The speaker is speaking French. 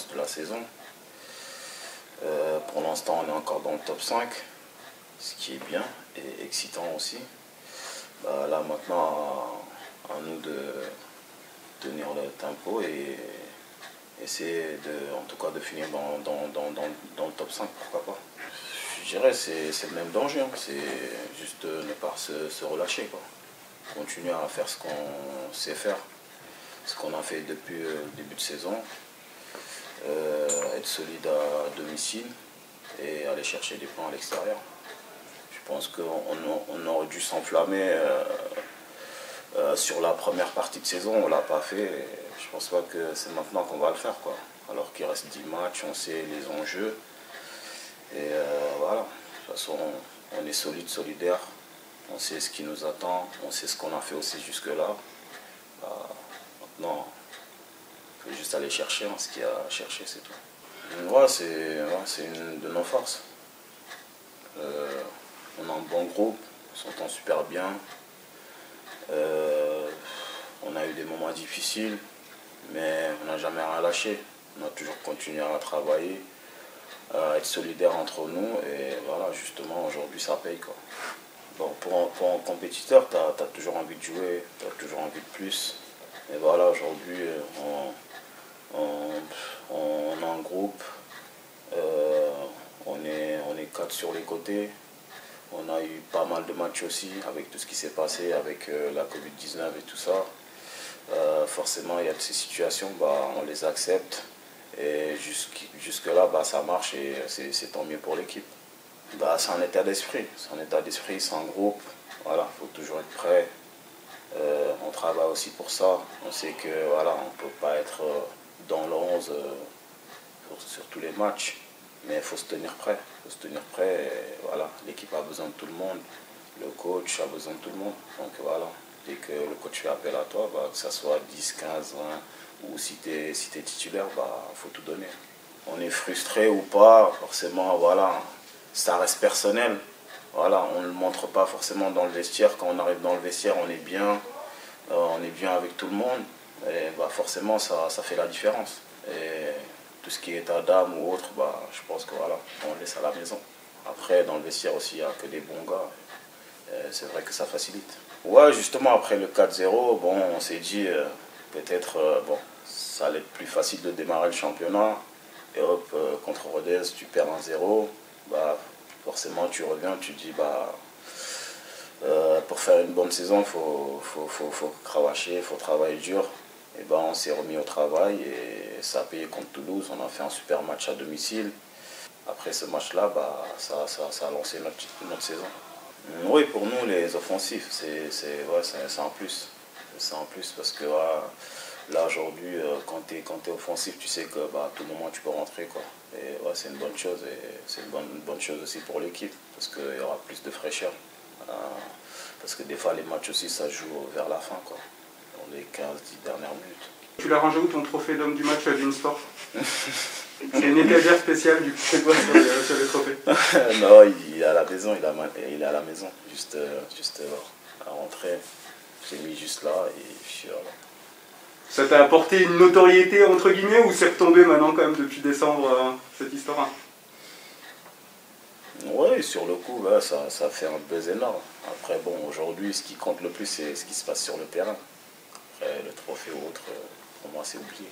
reste de la saison. Pour l'instant, on est encore dans le top 5, ce qui est bien et excitant aussi. Là maintenant, à nous de tenir le tempo et essayer en tout cas de finir dans le top 5, pourquoi pas. Je dirais que c'est le même danger, hein. C'est juste ne pas se relâcher, quoi. Continuer à faire ce qu'on sait faire, ce qu'on a fait depuis le début de saison, être solide à domicile et aller chercher des points à l'extérieur. Je pense qu'on aurait dû s'enflammer sur la première partie de saison, on ne l'a pas fait. Et je pense pas que c'est maintenant qu'on va le faire, quoi. Alors qu'il reste 10 matchs, on sait les enjeux. Et voilà, de toute façon, on est solide, solidaire. On sait ce qui nous attend, on sait ce qu'on a fait aussi jusque-là. Maintenant, il faut juste aller chercher ce qu'il y a à chercher, c'est tout. Ouais, c'est une de nos forces. On a un bon groupe, on s'entend super bien. On a eu des moments difficiles, mais on n'a jamais rien lâché. On a toujours continué à travailler, à être solidaires entre nous. Et voilà, justement, aujourd'hui, ça paye, quoi. Bon, pour un compétiteur, tu as toujours envie de jouer, tu as toujours envie de plus. Et voilà, aujourd'hui, on a un groupe, on est 4 sur les côtés. On a eu pas mal de matchs aussi avec tout ce qui s'est passé avec la Covid-19 et tout ça. Forcément, il y a de ces situations, on les accepte. Et jusque-là, ça marche et c'est tant mieux pour l'équipe. C'est un état d'esprit, c'est un groupe. Voilà, il faut toujours être prêt. On travaille aussi pour ça. On sait que voilà, on ne peut pas être dans le 11 sur tous les matchs. Mais il faut se tenir prêt. Et, voilà, l'équipe a besoin de tout le monde. Le coach a besoin de tout le monde. Donc voilà, dès que le coach fait appel à toi, que ce soit 10, 15, 20, ou si tu es titulaire, il faut tout donner. On est frustré ou pas, forcément, voilà, ça reste personnel. Voilà, on ne le montre pas forcément dans le vestiaire. Quand on arrive dans le vestiaire, on est bien avec tout le monde. Et forcément, ça fait la différence. Et tout ce qui est état d'âme ou autre, je pense que voilà, on laisse à la maison. Après, dans le vestiaire aussi, il n'y a que des bons gars. C'est vrai que ça facilite. Ouais, justement, après le 4-0, on s'est dit peut-être ça allait être plus facile de démarrer le championnat. Et hop, contre Rodez, tu perds 1-0. Forcément, tu reviens, tu te dis pour faire une bonne saison, il faut cravacher, il faut travailler dur. Et on s'est remis au travail et ça a payé contre Toulouse. On a fait un super match à domicile. Après ce match-là, ça a lancé notre saison. Oui, pour nous, les offensifs, c'est un plus. C'est un plus parce que là, aujourd'hui, quand tu es offensif, tu sais que à tout moment, tu peux rentrer, quoi. Et c'est une bonne chose. Et c'est une bonne chose aussi pour l'équipe parce qu'il y aura plus de fraîcheur. Parce que des fois, les matchs aussi, ça joue vers la fin, quoi. Dans les 15-10 dernières minutes. Tu l'as rangé où ton trophée d'homme du match à Beansport? C'est une étagère spéciale du coup, c'est quoi sur les trophées? Non, il est à la maison, il est à la maison, juste à rentrer. J'ai mis juste là et puis voilà. Ça t'a apporté une notoriété entre guillemets ou c'est retombé maintenant quand même depuis décembre cette histoire? Oui, sur le coup, ça fait un buzz énorme. Après, aujourd'hui, ce qui compte le plus, c'est ce qui se passe sur le terrain. Après, le trophée ou autre, pour moi, c'est oublié.